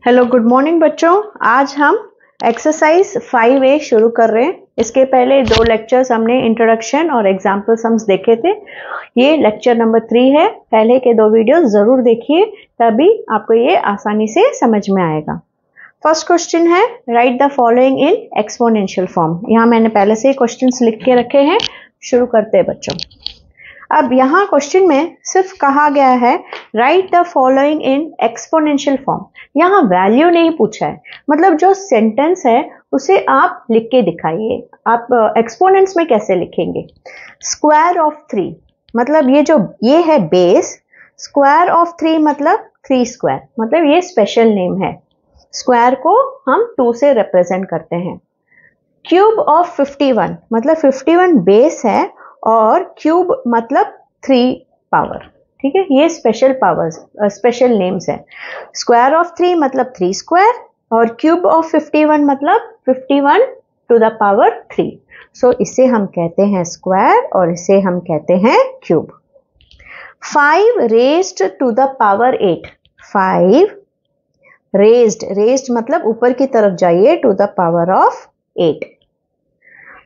Hello good morning बच्चों। आज हम एक्सरसाइज 5A शुरू कर रहे हैं। इसके पहले 2 लेक्चर्स हमने इंट्रोडक्शन और एग्जाम्पल सम्स देखे थे। ये लेक्चर नंबर 3 है। पहले के 2 वीडियो जरूर देखिए, तभी आपको ये आसानी से समझ में आएगा। फर्स्ट क्वेश्चन है right the following in exponential form. यहाँ मैंने पहले से क्वेश्चंस लिख के रखे हैं। शुरू करते हैं बच्चों। अब यहाँ क्वेश्चन में सिर्फ कहा गया है right the following in exponential form. यहाँ वैल्यू नहीं पूछा है, मतलब जो सेंटेंस है उसे आप लिख के दिखाइए। आप एक्सपोनेंट्स में कैसे लिखेंगे? स्क्वायर ऑफ 3, मतलब ये है बेस। स्क्वायर ऑफ 3 मतलब 3 स्क्वायर, मतलब ये स्पेशल नेम है। स्क्वायर को हम 2 से रिप्रेजेंट करते हैं। क्यूब ऑफ 51, मतलब 51 बेस है और क्यूब मतलब 3 पावर। ठीक है, ये स्पेशल पावर्स, स्पेशल नेम्स है। स्क्वायर ऑफ 3 मतलब 3 स्क्वायर और क्यूब ऑफ 51 मतलब 51 टू द पावर 3। सो इसे हम कहते हैं स्क्वायर और इसे हम कहते हैं cube. 5 raised to the power 8, 5 raised मतलब ऊपर की तरफ जाइए, to the power of 8।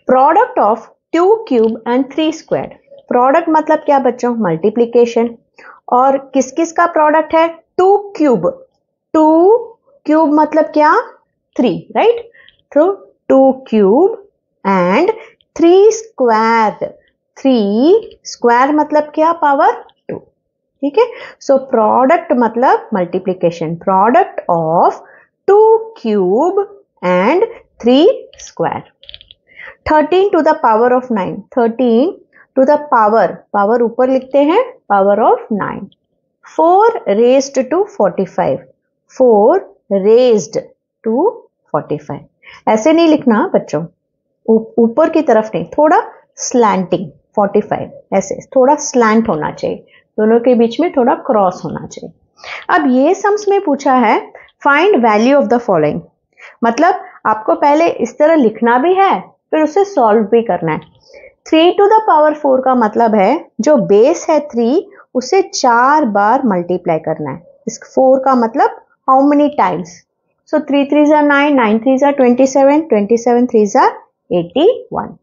Product of 2 cube and 3 square. Product मतलब क्या बच्चों? मल्टीप्लीकेशन। और किस किस का प्रोडक्ट है? 2 क्यूब। 2 क्यूब मतलब क्या? 3, राइट? तो 2 क्यूब एंड 3 स्क्वायर। 3 स्क्वायर मतलब क्या? पावर 2। ठीक है, सो प्रोडक्ट मतलब multiplication. Product of 2 cube and 3 square. 13 to the power of 9, 13 to the power ऊपर लिखते हैं, power of 9। 4 raised to 45, 4 raised to 45। ऐसे नहीं लिखना बच्चों, ऊपर की तरफ नहीं, थोड़ा स्लैंटिंग। 45 ऐसे थोड़ा स्लैंट होना चाहिए, दोनों के बीच में थोड़ा क्रॉस होना चाहिए। अब ये सम्स में पूछा है find value of the following, मतलब आपको पहले इस तरह लिखना भी है, फिर उसे सॉल्व भी करना है। 3 टू द पावर 4 का मतलब है जो बेस है 3 उसे 4 बार मल्टीप्लाई करना है। इस 4 का मतलब how many times? So 3 3 9, 9 3 27, 27 3 81।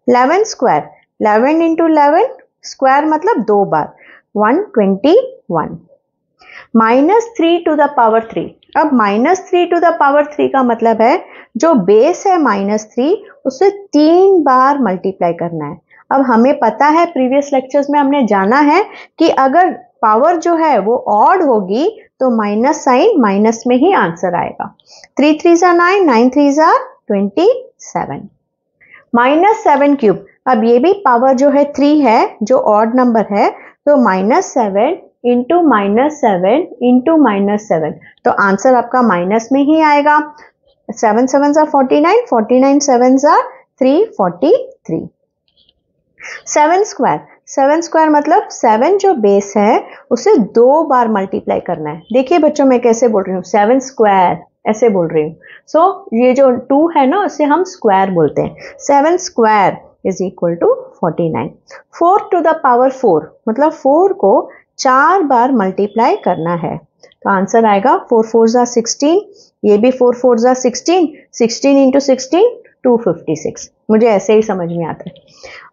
11 square, 11 into 11 square मतलब 2 बार, 121। -3 टू द पावर 3। अब -3 टू द पावर 3 का मतलब है जो बेस है -3 उसे 3 बार मल्टीप्लाई करना है। अब हमें पता है, प्रीवियस लेक्चर्स में हमने जाना है कि अगर पावर जो है वो ऑड होगी तो माइनस साइन माइनस में ही आंसर आएगा। 3 3 9, 9 3 27। -7 क्यूब, अब ये भी पावर जो है 3 है, जो ऑड नंबर है, तो -7 इंटू -7 इंटू -7, तो आंसर आपका माइनस में ही आएगा। 7 7 49, 49 7 343। 7 स्क्वायर, 7 स्क्वायर मतलब 7 जो बेस है उसे 2 बार मल्टीप्लाई करना है। देखिए बच्चों मैं कैसे बोल रही हूँ, 7 स्क्वायर ऐसे बोल रही हूँ। सो ये जो 2 है ना, उसे हम स्क्वायर बोलते हैं। 7 square is equal to 49। 4 to the power 4 मतलब 4 को 4 बार मल्टीप्लाई करना है, तो आंसर आएगा 4 4 16। ये भी 4 4 16, 16 इंटू 16 256। मुझे ऐसे ही समझ में आता है।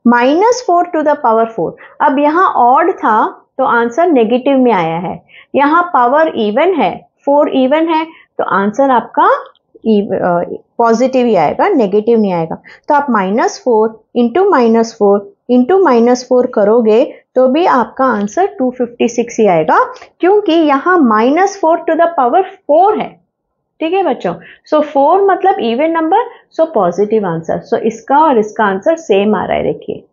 -4 टू द पावर 4, अब यहाँ ऑड था तो आंसर नेगेटिव में आया है। यहाँ पावर इवन है, 4 इवन है, तो आंसर आपका पॉजिटिव ही आएगा, नेगेटिव नहीं आएगा। तो आप -4 इंटू -4 इंटू -4 करोगे तो भी आपका आंसर 256 ही आएगा, क्योंकि यहाँ -4 टू द पावर 4 है। ठीक है बच्चों, सो 4 मतलब even number, so positive answer. So इसका और इसका आंसर सेम आ रहा है। देखिए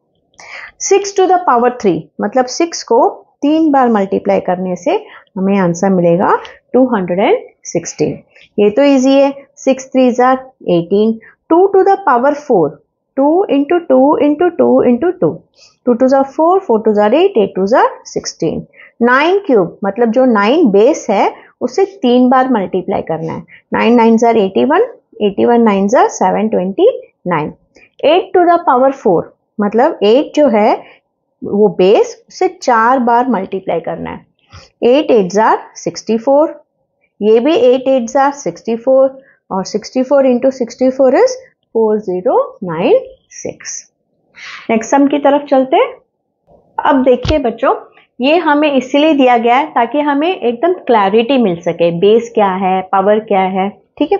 6 टू द पावर 3 मतलब 6 को 3 बार मल्टीप्लाई करने से हमें आंसर मिलेगा 216। ये तो इजी है, 6 3 18। 2 to the power 4, 2 into 2 into 2 into 2, 2 2 4, 4 2 8, 8 2 16। 9 cube मतलब जो 9 बेस है उसे 3 बार मल्टीप्लाई करना है। 9 9 81, 81 9 729। 8 टू द पावर 4 मतलब 8 जो है वो बेस, उसे 4 बार मल्टीप्लाई करना है। 8 8 64, ये भी 8 8s are 64 और 64 into 64 is 4096। नेक्स्ट सम की तरफ चलते हैं। अब देखिए बच्चों, ये हमें इसलिए दिया गया है ताकि हमें एकदम क्लैरिटी मिल सके, बेस क्या है, पावर क्या है। ठीक है,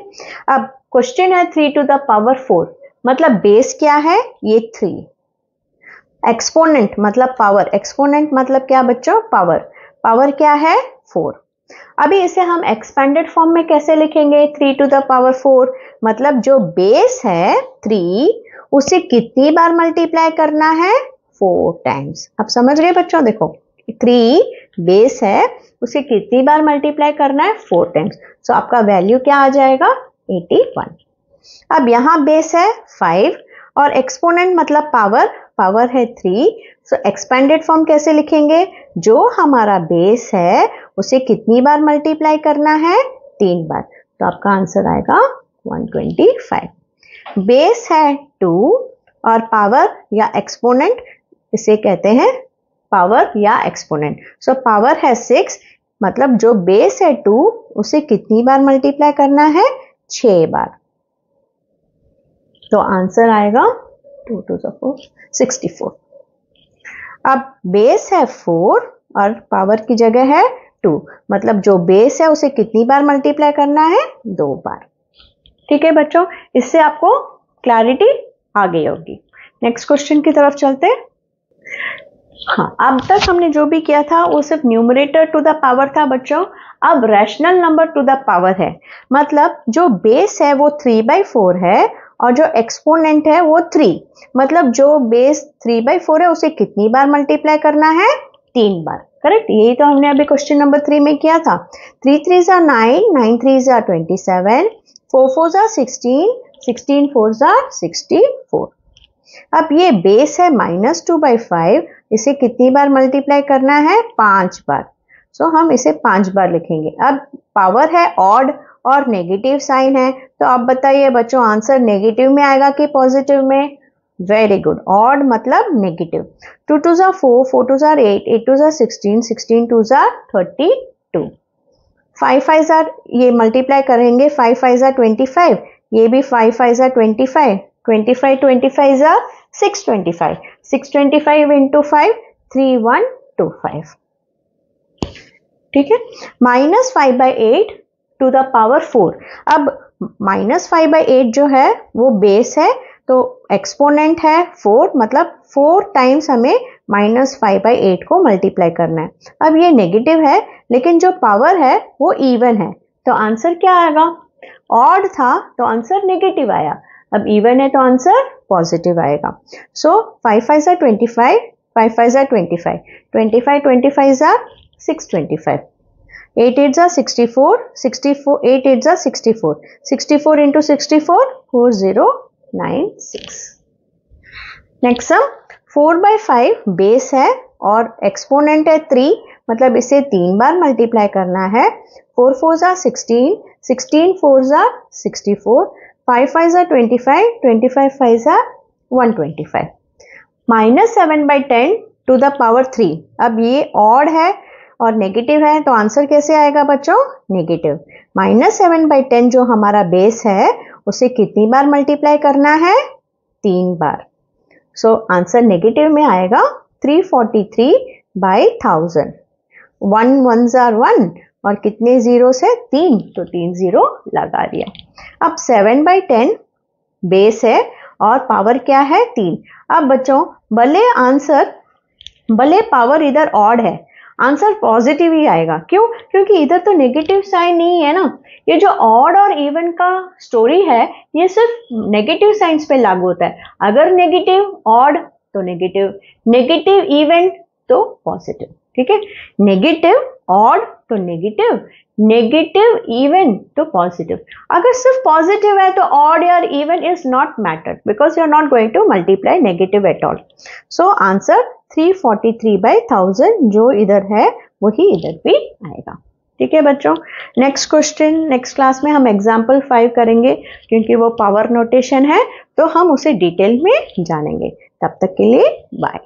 अब क्वेश्चन है 3 to the power 4, मतलब बेस क्या है, ये 3, एक्सपोनेंट मतलब पावर, एक्सपोनेंट मतलब क्या बच्चों, पावर, पावर क्या है 4। अभी इसे हम एक्सपेंडेड फॉर्म में कैसे लिखेंगे, 3 to the power 4 मतलब जो बेस है 3 उसे कितनी बार मल्टीप्लाई करना है, 4 टाइम्स। अब समझ गए बच्चों, देखो 3 बेस है, उसे कितनी बार मल्टीप्लाई करना है, 4 टाइम्स। सो आपका वैल्यू क्या आ जाएगा, 81। अब यहाँ बेस है 5 और एक्सपोनेंट मतलब पावर, पावर है 3। सो एक्सपेंडेड फॉर्म कैसे लिखेंगे, जो हमारा बेस है उसे कितनी बार मल्टीप्लाई करना है, 3 बार। तो आपका आंसर आएगा 125। बेस है 2 और पावर या एक्सपोनेंट इसे कहते हैं पावर या एक्सपोनेंट। सो पावर है 6 मतलब जो बेस है 2 उसे कितनी बार मल्टीप्लाई करना है, 6 बार। तो आंसर आएगा 2 to the 4 64। अब बेस है 4 और पावर की जगह है 2 मतलब जो बेस है उसे कितनी बार मल्टीप्लाई करना है, 2 बार। ठीक है बच्चों, इससे आपको क्लैरिटी आ गई होगी। नेक्स्ट क्वेश्चन की तरफ चलते हैं। हाँ, अब तक हमने जो भी किया था वो सिर्फ न्यूमरेटर टू द पावर था बच्चों। अब rational number two the power है, मतलब जो बेस है वो 3/4 है और जो एक्सपोनेंट है वो 3, मतलब जो बेस 3/4 है उसे कितनी बार मल्टीप्लाई करना है, 3 बार। करेक्ट, यही तो हमने अभी क्वेश्चन नंबर 3 में किया था। 3 3s are 9, 9 3s are 27, 4 4s are 16, 16 4s are 64। अब ये बेस है -2/5, इसे कितनी बार मल्टीप्लाई करना है, 5 बार। सो हम इसे 5 बार लिखेंगे। अब पावर है ऑड और नेगेटिव साइन है, तो आप बताइए बच्चों आंसर नेगेटिव में आएगा कि पॉजिटिव में। वेरी गुड, ऑड मतलब negative. 2 2s are 4, 4 2s are 8, 8 2s are 16, 16 2s are 32। 5 5s are, ये मल्टीप्लाई करेंगे, 5 5s are 25, ये भी 5 5s are 25, 25 25s are 625, 625 into 5 3125। ठीक है, -5/8 टू द पावर 4। अब -5/8 जो है वो बेस है, तो एक्सपोनेंट है 4 मतलब 4 टाइम्स हमें -5/8 को मल्टीप्लाई करना है। अब ये नेगेटिव है लेकिन जो पावर है वो इवन है, तो आंसर क्या आएगा, ऑड था तो आंसर नेगेटिव आया, अब इवन है तो आंसर पॉजिटिव आएगा। सो 5 5s are 25, 5 5s are 25, 25 25s are 625, 8 8s are 64, 64 8 8s are 64, 64 into 64 4096। Next sum 4/5 base है और एक्सपोनेंट है 3, मतलब इसे 3 बार मल्टीप्लाई करना है। 4 4s are 16, 16 4s are 64, 5 5s are 25, 25 5s are 125। -7/10 to the power 3, अब ये ऑड है और नेगेटिव है, तो आंसर कैसे आएगा बच्चों, नेगेटिव। -7/10 जो हमारा बेस है उसे कितनी बार मल्टीप्लाई करना है, 3 बार। सो आंसर नेगेटिव में आएगा 343/1000। 1 1s are 1 और कितने जीरो से, 3, तो 3 जीरो लगा दिया। अब 7/10 बेस है और पावर क्या है, 3। अब बच्चों भले पावर इधर ऑड है, आंसर पॉजिटिव ही आएगा। क्यों, क्योंकि इधर तो नेगेटिव साइन नहीं है ना। ये जो ऑड और इवन का स्टोरी है ये सिर्फ नेगेटिव साइंस पे लागू होता है। अगर नेगेटिव ऑड तो नेगेटिव, नेगेटिव इवन तो पॉजिटिव। ठीक है, नेगेटिव ऑड तो नेगेटिव, नेगेटिव इवन तो पॉजिटिव। अगर सिर्फ पॉजिटिव है तो ऑड या even is not matter because you are not going to multiply negative at all. So answer 343/1000 जो इधर है वही इधर भी आएगा। ठीक है बच्चों, नेक्स्ट क्वेश्चन नेक्स्ट क्लास में हम एग्जाम्पल 5 करेंगे क्योंकि वो पावर नोटेशन है, तो हम उसे डिटेल में जानेंगे। तब तक के लिए बाय।